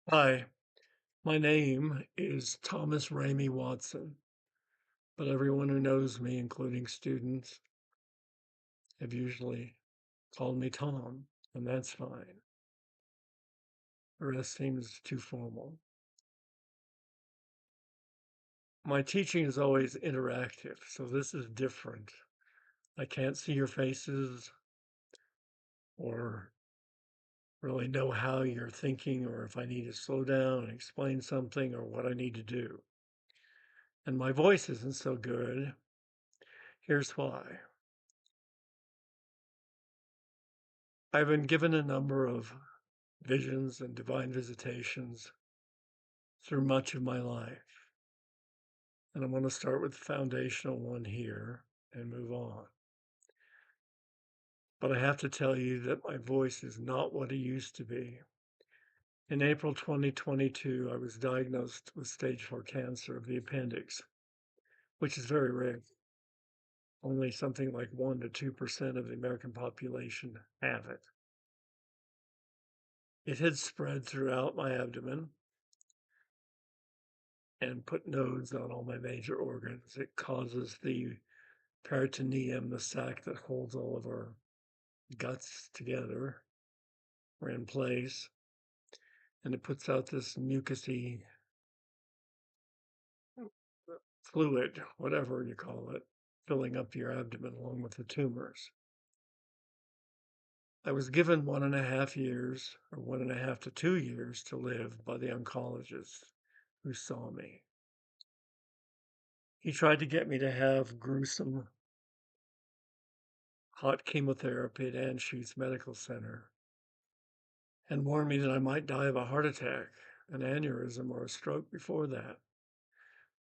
Hi, my name is Thomas Ramey Watson, but everyone who knows me, including students, have usually called me Tom, and that's fine. The rest seems too formal. My teaching is always interactive, so this is different. I can't see your faces or really know how you're thinking or if I need to slow down and explain something or what I need to do. And my voice isn't so good. Here's why. I've been given a number of visions and divine visitations through much of my life. And I'm going to start with the foundational one here and move on. But I have to tell you that my voice is not what it used to be. In April 2022, I was diagnosed with stage 4 cancer of the appendix, which is very rare. Only something like 1 to 2% of the American population have it. It had spread throughout my abdomen and put nodes on all my major organs. It causes the peritoneum, the sac that holds all of our guts together, or in place, and it puts out this mucousy fluid, whatever you call it, filling up your abdomen along with the tumors. I was given 1.5 years, or 1.5 to 2 years to live by the oncologist who saw me. He tried to get me to have gruesome hot chemotherapy at Anschutz Medical Center and warned me that I might die of a heart attack, an aneurysm, or a stroke before that.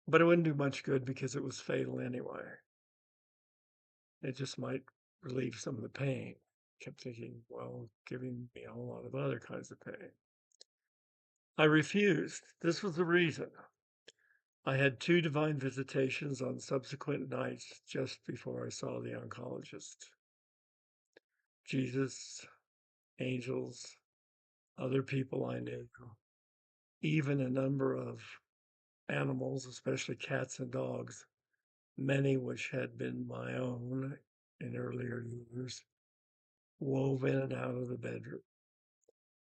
But it wouldn't do much good because it was fatal anyway. It just might relieve some of the pain. Kept thinking, well, giving me a whole lot of other kinds of pain. I refused. This was the reason. I had 2 divine visitations on subsequent nights just before I saw the oncologist. Jesus, angels, other people I knew, even a number of animals, especially cats and dogs, many which had been my own in earlier years, wove in and out of the bedroom.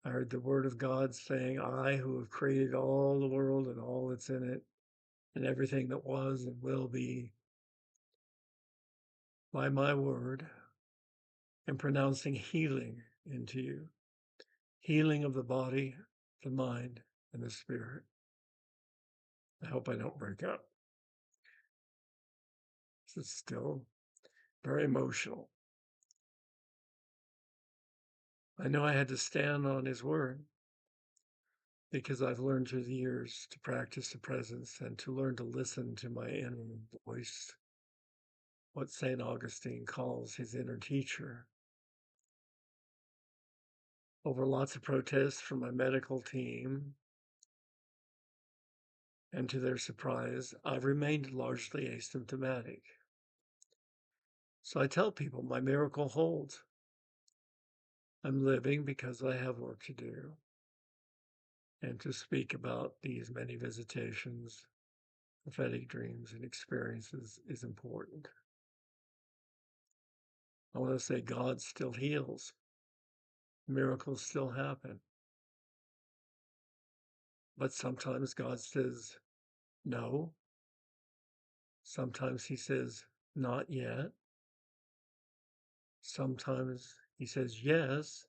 I heard the word of God saying, I who have created all the world and all that's in it, and everything that was and will be, by my word, am pronouncing healing into you, healing of the body, the mind, and the spirit. I hope I don't break up. This is still very emotional. I know I had to stand on his word because I've learned through the years to practice the presence and to learn to listen to my inner voice, what St. Augustine calls his inner teacher. Over lots of protests from my medical team, and to their surprise, I've remained largely asymptomatic. So I tell people my miracle holds. I'm living because I have work to do. And to speak about these many visitations, prophetic dreams, and experiences is important. I want to say God still heals, miracles still happen. But sometimes God says no. Sometimes he says not yet. Sometimes he says yes.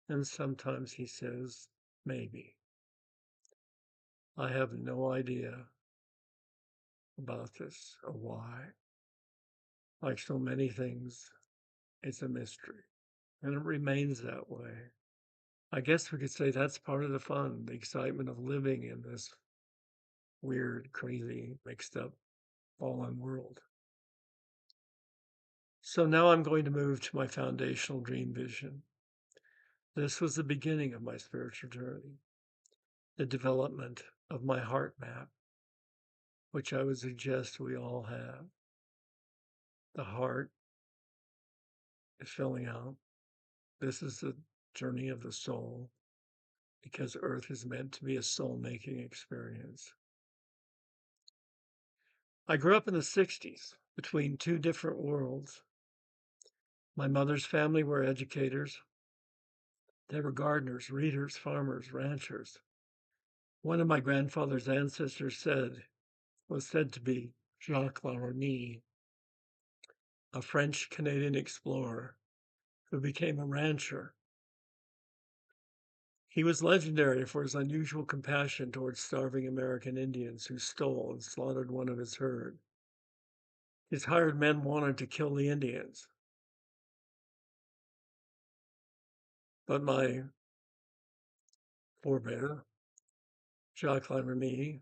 And sometimes he says maybe. I have no idea about this or why. Like so many things, it's a mystery. And it remains that way. I guess we could say that's part of the fun, the excitement of living in this weird, crazy, mixed up, fallen world. So now I'm going to move to my foundational dream vision. This was the beginning of my spiritual journey, the development of my heart map, which I would suggest we all have. The heart is filling out. This is the journey of the soul because Earth is meant to be a soul-making experience. I grew up in the 60s between two different worlds. My mother's family were educators. They were gardeners, readers, farmers, ranchers. One of my grandfather's ancestors was said to be Jacques Laronie, a French-Canadian explorer who became a rancher. He was legendary for his unusual compassion towards starving American Indians who stole and slaughtered one of his herd. His hired men wanted to kill the Indians, but my forebear, Jacques Laronie,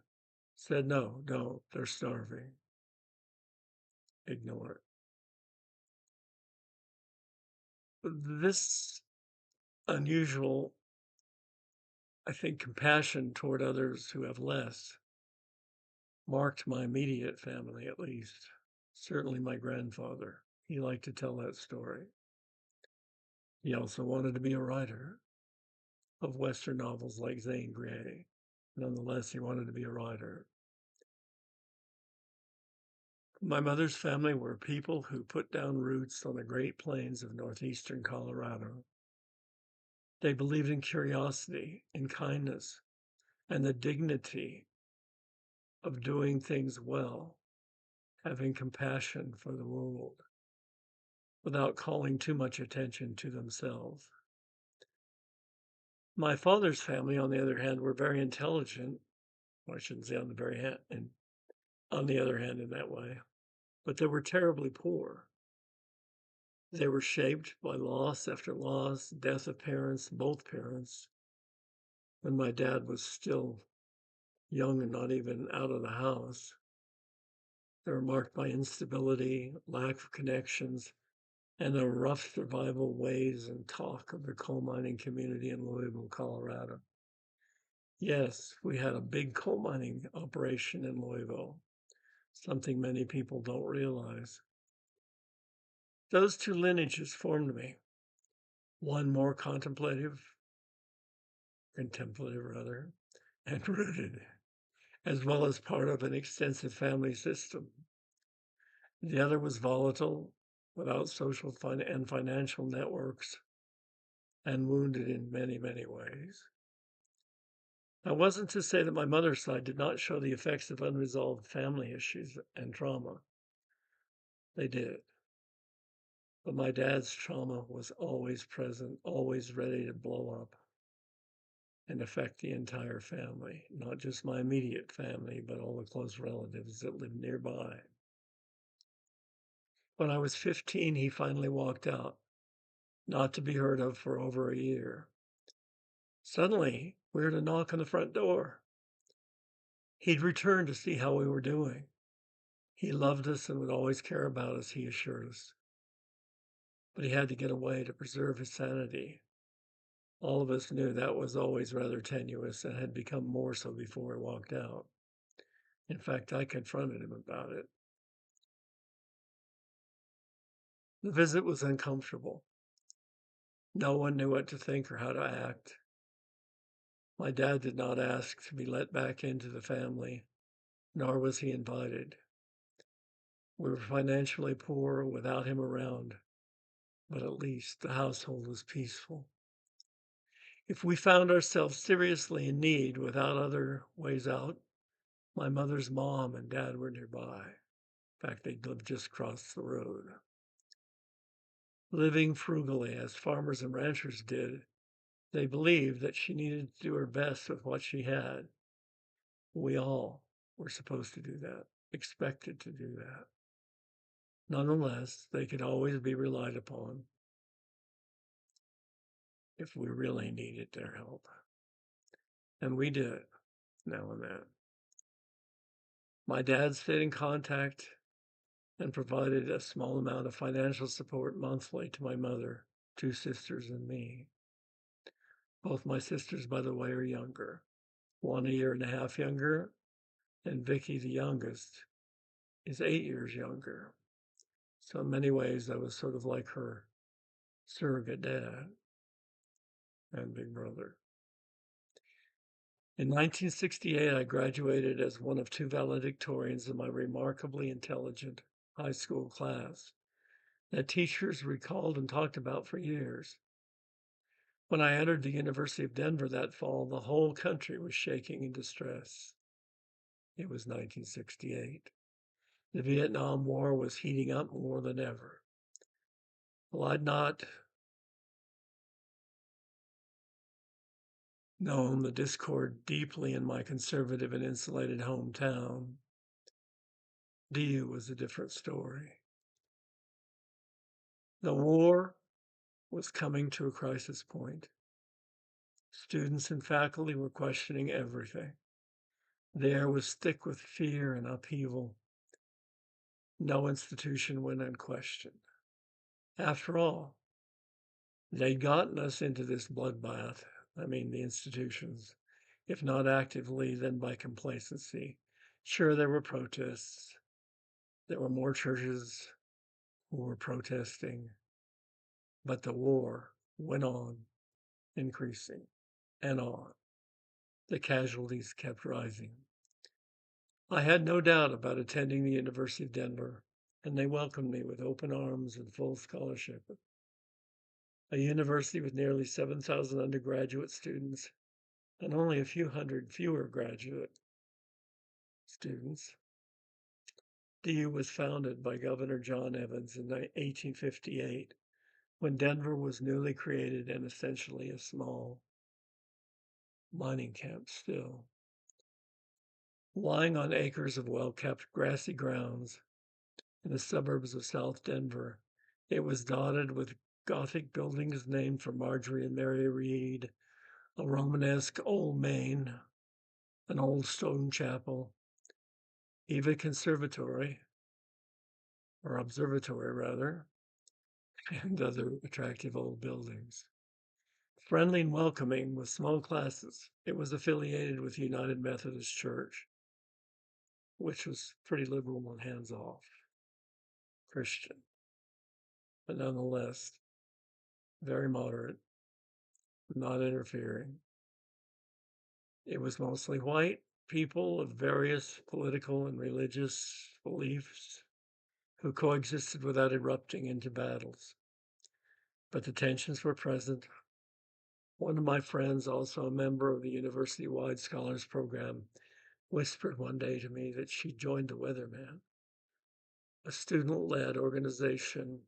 said, no, don't, they're starving. Ignore it. This unusual, I think, compassion toward others who have less marked my immediate family, at least. Certainly my grandfather. He liked to tell that story. He also wanted to be a writer of Western novels like Zane Grey. Nonetheless, he wanted to be a writer. My mother's family were people who put down roots on the Great Plains of northeastern Colorado. They believed in curiosity, in kindness, and the dignity of doing things well, having compassion for the world, without calling too much attention to themselves. My father's family, on the other hand, were very intelligent. Well, I shouldn't say on the other hand in that way, but they were terribly poor. They were shaped by loss after loss, death of parents, both parents, when my dad was still young and not even out of the house. They were marked by instability, lack of connections, and the rough survival ways and talk of the coal mining community in Louisville, Colorado. Yes, we had a big coal mining operation in Louisville, something many people don't realize. Those two lineages formed me, one more contemplative rather, and rooted, as well as part of an extensive family system. The other was volatile, without social and financial networks, and wounded in many, many ways. That wasn't to say that my mother's side did not show the effects of unresolved family issues and trauma. They did. But my dad's trauma was always present, always ready to blow up and affect the entire family, not just my immediate family, but all the close relatives that lived nearby. When I was 15, he finally walked out, not to be heard of for over a year. Suddenly, we heard a knock on the front door. He'd returned to see how we were doing. He loved us and would always care about us, he assured us. But he had to get away to preserve his sanity. All of us knew that was always rather tenuous and had become more so before he walked out. In fact, I confronted him about it. The visit was uncomfortable. No one knew what to think or how to act. My dad did not ask to be let back into the family, nor was he invited. We were financially poor without him around, but at least the household was peaceful. If we found ourselves seriously in need without other ways out, my mother's mom and dad were nearby. In fact, they lived just across the road. Living frugally as farmers and ranchers did, they believed that she needed to do her best with what she had. We all were supposed to do that, expected to do that. Nonetheless, they could always be relied upon if we really needed their help. And we did, now and then. My dad stayed in contact and provided a small amount of financial support monthly to my mother, two sisters, and me. Both my sisters, by the way, are younger. One a year and a half younger, and Vicky, the youngest, is 8 years younger. So in many ways, I was sort of like her surrogate dad and big brother. In 1968, I graduated as one of two valedictorians in my remarkably intelligent high school class that teachers recalled and talked about for years. When I entered the University of Denver that fall, the whole country was shaking in distress. It was 1968. The Vietnam War was heating up more than ever. Well, I'd not known the discord deeply in my conservative and insulated hometown. DU was a different story. The war was coming to a crisis point. Students and faculty were questioning everything. The air was thick with fear and upheaval. No institution went unquestioned. After all, they'd gotten us into this bloodbath. I mean, the institutions, if not actively, then by complacency. Sure, there were protests. There were more churches who were protesting, but the war went on, increasing and on. The casualties kept rising. I had no doubt about attending the University of Denver, and they welcomed me with open arms and full scholarship. A university with nearly 7,000 undergraduate students and only a few hundred fewer graduate students. DU was founded by Governor John Evans in 1858 when Denver was newly created and essentially a small mining camp still. Lying on acres of well-kept grassy grounds in the suburbs of South Denver, it was dotted with Gothic buildings named for Marjorie and Mary Reed, a Romanesque old main, an old stone chapel, even a conservatory, or observatory rather, and other attractive old buildings. Friendly and welcoming with small classes, it was affiliated with United Methodist Church, which was pretty liberal and hands-off Christian, but nonetheless very moderate, not interfering. It was mostly white people of various political and religious beliefs who coexisted without erupting into battles. But the tensions were present. One of my friends, also a member of the university-wide scholars program, whispered one day to me that she joined the Weatherman, a student-led organization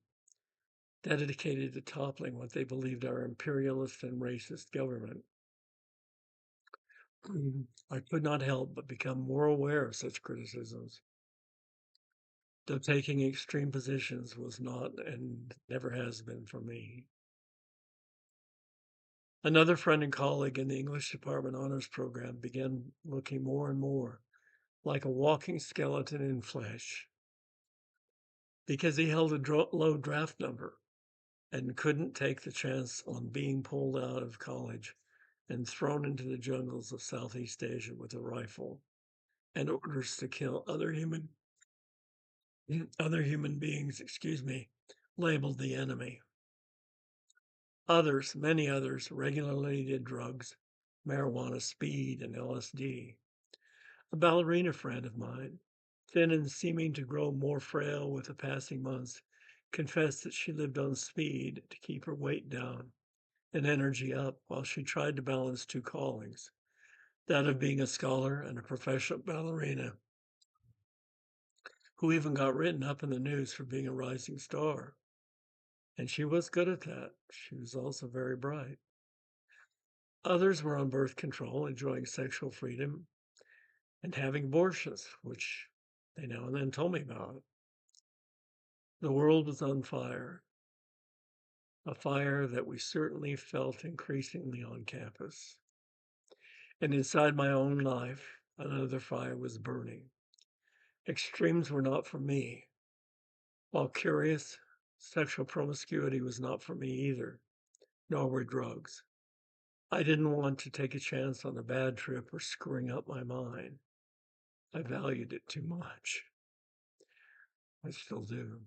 dedicated to toppling what they believed our imperialist and racist government. I could not help but become more aware of such criticisms, though taking extreme positions was not and never has been for me. Another friend and colleague in the English Department Honors Program began looking more and more like a walking skeleton in flesh because he held a low draft number and couldn't take the chance on being pulled out of college and thrown into the jungles of Southeast Asia with a rifle and orders to kill other human beings, labeled the enemy. Others, many others, regularly did drugs, marijuana, speed, and LSD. A ballerina friend of mine, thin and seeming to grow more frail with the passing months, confessed that she lived on speed to keep her weight down and energy up while she tried to balance two callings, that of being a scholar and a professional ballerina, who even got written up in the news for being a rising star. And she was good at that. She was also very bright. Others were on birth control, enjoying sexual freedom and having abortions, which they now and then told me about. The world was on fire, a fire that we certainly felt increasingly on campus. And inside my own life, another fire was burning. Extremes were not for me. While curious, sexual promiscuity was not for me either, nor were drugs. I didn't want to take a chance on a bad trip or screwing up my mind. I valued it too much. I still do.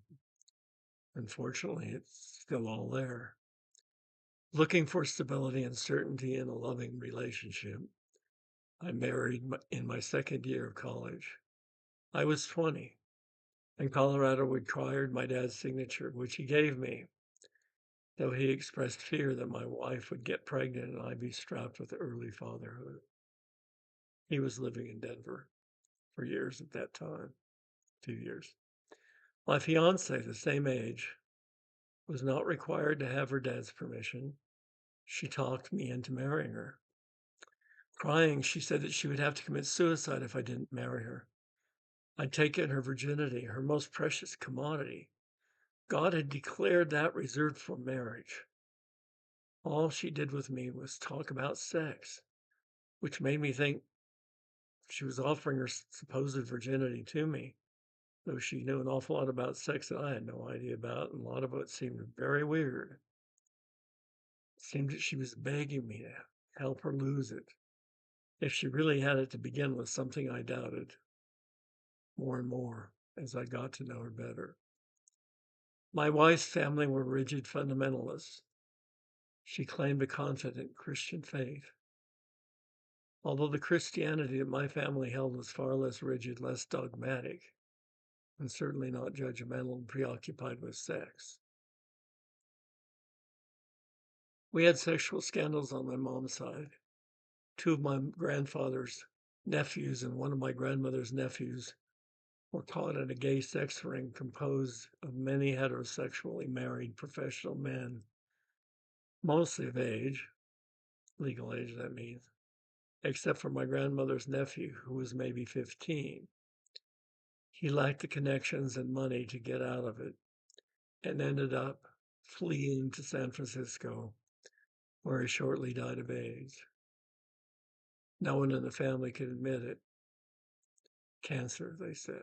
Unfortunately, it's still all there. Looking for stability and certainty in a loving relationship, I married in my second year of college. I was 20, and Colorado required my dad's signature, which he gave me, though he expressed fear that my wife would get pregnant and I'd be strapped with early fatherhood. He was living in Denver for years at that time, 2 years. My fiance, the same age, was not required to have her dad's permission. She talked me into marrying her. Crying, she said that she would have to commit suicide if I didn't marry her. I'd taken her virginity, her most precious commodity. God had declared that reserved for marriage. All she did with me was talk about sex, which made me think she was offering her supposed virginity to me, though she knew an awful lot about sex that I had no idea about, and a lot of it seemed very weird. It seemed that she was begging me to help her lose it. If she really had it to begin with, something I doubted more and more as I got to know her better. My wife's family were rigid fundamentalists. She claimed a confident Christian faith. Although the Christianity that my family held was far less rigid, less dogmatic, and certainly not judgmental and preoccupied with sex. We had sexual scandals on my mom's side. Two of my grandfather's nephews and one of my grandmother's nephews were caught in a gay sex ring composed of many heterosexually married professional men, mostly of age, legal age that means, except for my grandmother's nephew, who was maybe 15. He lacked the connections and money to get out of it and ended up fleeing to San Francisco, where he shortly died of AIDS. No one in the family could admit it. Cancer, they said,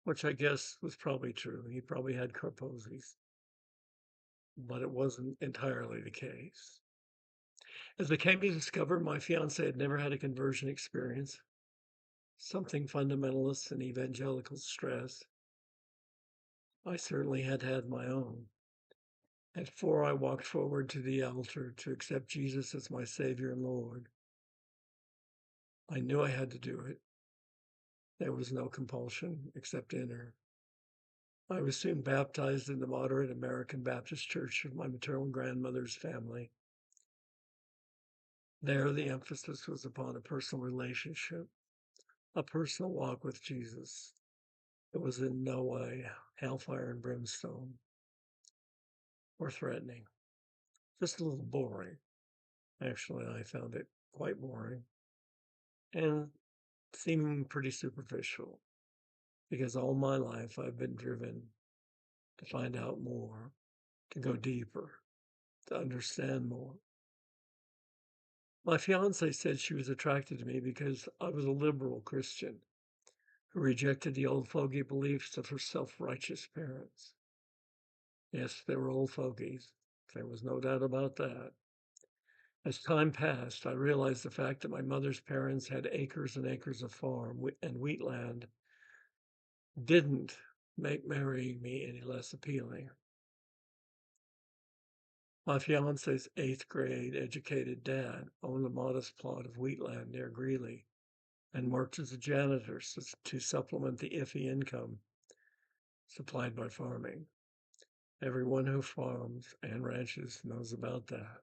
which I guess was probably true. He probably had Kaposi's, but it wasn't entirely the case. As I came to discover, my fiance had never had a conversion experience, something fundamentalists and evangelicals stress. I certainly had had my own. At 4, I walked forward to the altar to accept Jesus as my Savior and Lord. I knew I had to do it. There was no compulsion except inner. I was soon baptized in the moderate American Baptist Church of my maternal grandmother's family. There, the emphasis was upon a personal relationship, a personal walk with Jesus. It was in no way hellfire and brimstone or threatening, just a little boring. Actually, I found it quite boring and seeming pretty superficial because all my life I've been driven to find out more, to go deeper, to understand more. My fiance said she was attracted to me because I was a liberal Christian who rejected the old fogey beliefs of her self-righteous parents. Yes, they were old fogies. There was no doubt about that. As time passed, I realized the fact that my mother's parents had acres and acres of farm and wheat land didn't make marrying me any less appealing. My fiance's 8th grade educated dad owned a modest plot of wheatland near Greeley and worked as a janitor to supplement the iffy income supplied by farming. Everyone who farms and ranches knows about that.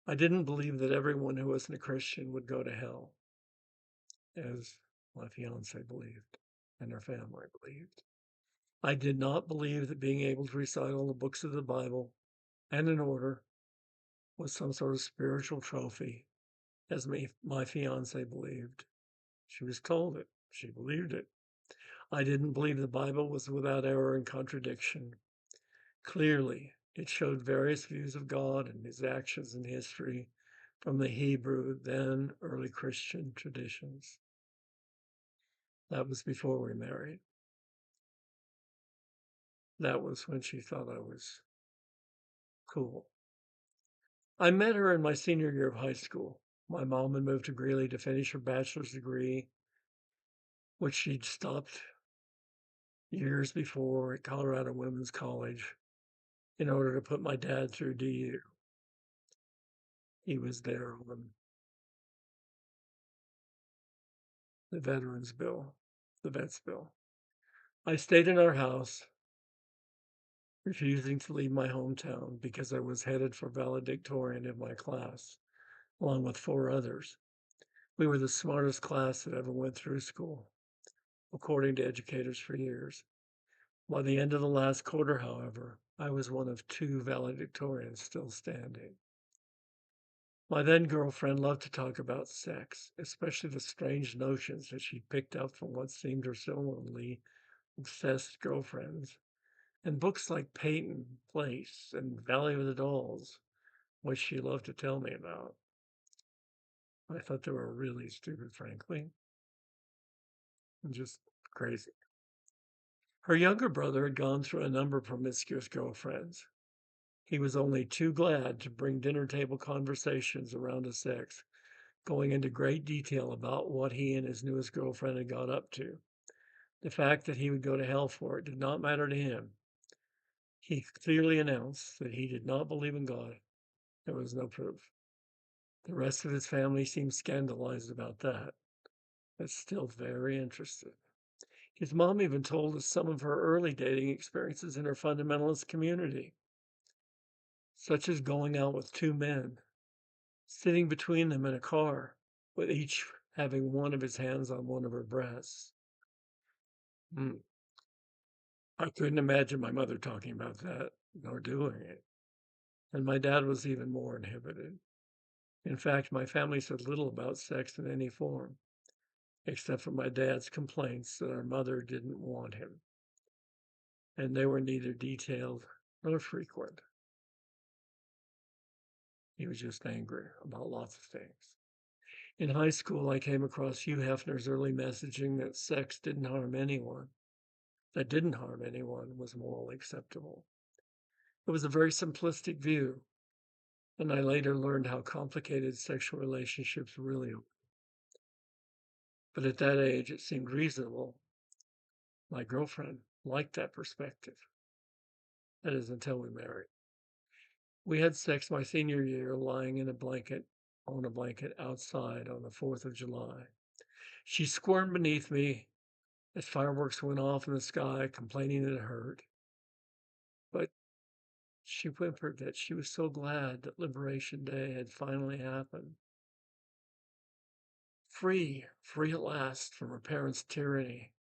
I didn't believe that everyone who wasn't a Christian would go to hell, as my fiance believed and her family believed. I did not believe that being able to recite all the books of the Bible and in order was some sort of spiritual trophy, as my fiance believed. She was told it. She believed it. I didn't believe the Bible was without error and contradiction. Clearly, it showed various views of God and his actions in history from the Hebrew, then early Christian traditions. That was before we married. That was when she thought I was cool. I met her in my senior year of high school. My mom had moved to Greeley to finish her bachelor's degree, which she'd stopped years before at Colorado Women's College in order to put my dad through DU. He was there on the Veterans Bill, the Vets Bill. I stayed in our house, refusing to leave my hometown because I was headed for valedictorian in my class, along with 4 others. We were the smartest class that ever went through school, according to educators for years. By the end of the last quarter, however, I was one of 2 valedictorians still standing. My then girlfriend loved to talk about sex, especially the strange notions that she picked up from what seemed her similarly obsessed girlfriends, and books like Peyton Place and Valley of the Dolls, which she loved to tell me about. I thought they were really stupid, frankly, and just crazy. Her younger brother had gone through a number of promiscuous girlfriends. He was only too glad to bring dinner table conversations around his sex, going into great detail about what he and his newest girlfriend had got up to. The fact that he would go to hell for it did not matter to him. He clearly announced that he did not believe in God. There was no proof. The rest of his family seemed scandalized about that, but still very interested. His mom even told us some of her early dating experiences in her fundamentalist community, such as going out with 2 men, sitting between them in a car, with each having one of his hands on one of her breasts. Mm. I couldn't imagine my mother talking about that, nor doing it. And my dad was even more inhibited. In fact, my family said little about sex in any form, except for my dad's complaints that our mother didn't want him, and they were neither detailed nor frequent. He was just angry about lots of things. In high school, I came across Hugh Hefner's early messaging that sex didn't harm anyone, that didn't harm anyone was morally acceptable. It was a very simplistic view, and I later learned how complicated sexual relationships really are. But at that age, it seemed reasonable. My girlfriend liked that perspective. That is, until we married. We had sex my senior year lying in a blanket, on a blanket outside on the 4th of July. She squirmed beneath me as fireworks went off in the sky, complaining that it hurt. But she whimpered that she was so glad that Liberation Day had finally happened. Free, free at last from her parents' tyranny,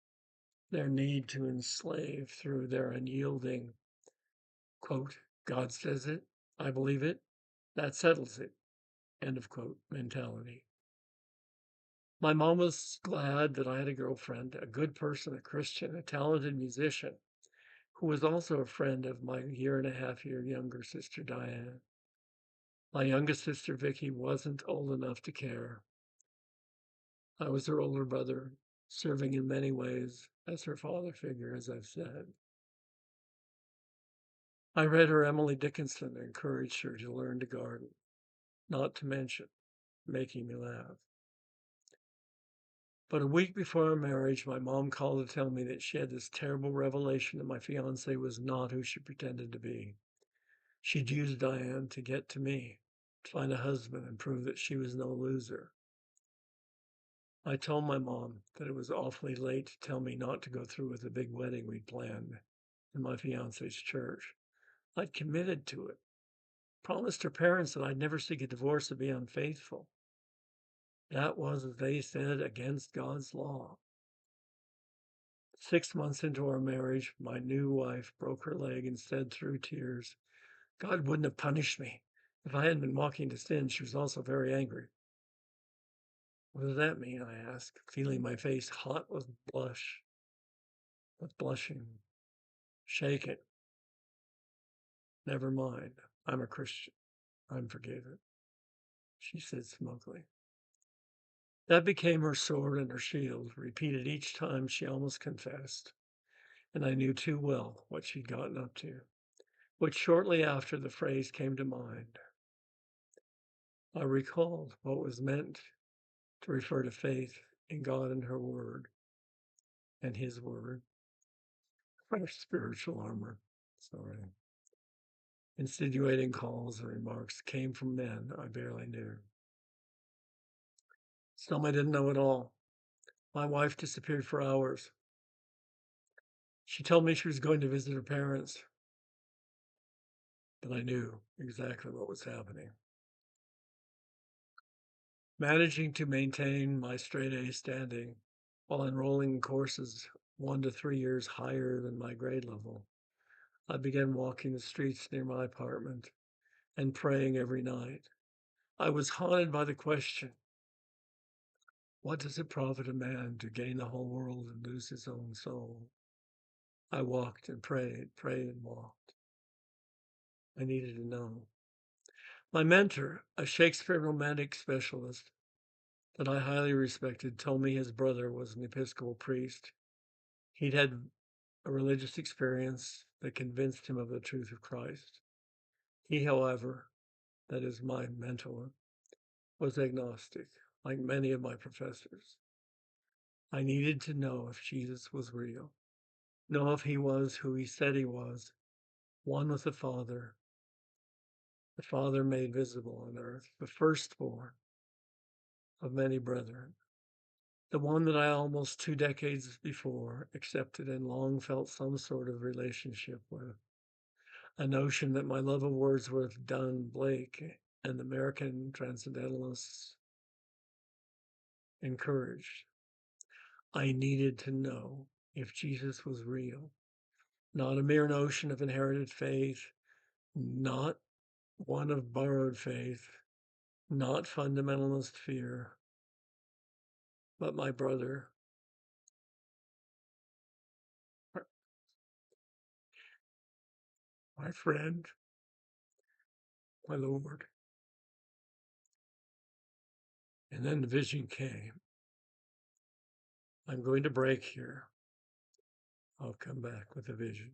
their need to enslave through their unyielding, quote, God says it, I believe it, that settles it, end of quote, mentality. My mom was glad that I had a girlfriend, a good person, a Christian, a talented musician, who was also a friend of my 1.5 year younger sister, Diane. My youngest sister, Vicky, wasn't old enough to care. I was her older brother, serving in many ways as her father figure, as I've said. I read her Emily Dickinson and encouraged her to learn to garden, not to mention making me laugh. But a week before our marriage, my mom called to tell me that she had this terrible revelation that my fiance was not who she pretended to be. She'd used Diane to get to me, to find a husband and prove that she was no loser. I told my mom that it was awfully late to tell me not to go through with the big wedding we'd planned in my fiance's church. I'd committed to it, promised her parents that I'd never seek a divorce or be unfaithful. That was, as they said, against God's law. 6 months into our marriage, my new wife broke her leg and said through tears, God wouldn't have punished me if I hadn't been walking to sin. She was also very angry. What does that mean? I asked, feeling my face hot with blushing. Shake it. Never mind. I'm a Christian. I'm forgiven, she said smugly. That became her sword and her shield, repeated each time she almost confessed, and I knew too well what she'd gotten up to, which shortly after the phrase came to mind. I recalled what was meant to refer to faith in God and her word, and his word, our spiritual armor. Sorry. Insinuating calls and remarks came from men I barely knew. Some I didn't know at all. My wife disappeared for hours. She told me she was going to visit her parents, but I knew exactly what was happening. Managing to maintain my straight A standing while enrolling in courses 1 to 3 years higher than my grade level, I began walking the streets near my apartment and praying every night. I was haunted by the question, what does it profit a man to gain the whole world and lose his own soul? I walked and prayed and walked. I needed to know. My mentor, a Shakespeare romantic specialist that I highly respected, told me his brother was an Episcopal priest. He'd had a religious experience that convinced him of the truth of Christ. He, however, that is my mentor, was agnostic, like many of my professors. I needed to know if Jesus was real, know if he was who he said he was, one with the Father made visible on earth, the firstborn of many brethren, the one that I almost 2 decades before accepted and long felt some sort of relationship with. A notion that my love of Wordsworth, Donne, Blake, and American transcendentalists encouraged. I needed to know if Jesus was real, not a mere notion of inherited faith, not one of borrowed faith, not fundamentalist fear, but my brother, my friend, my Lord. And then the vision came. I'm going to break here. I'll come back with a vision.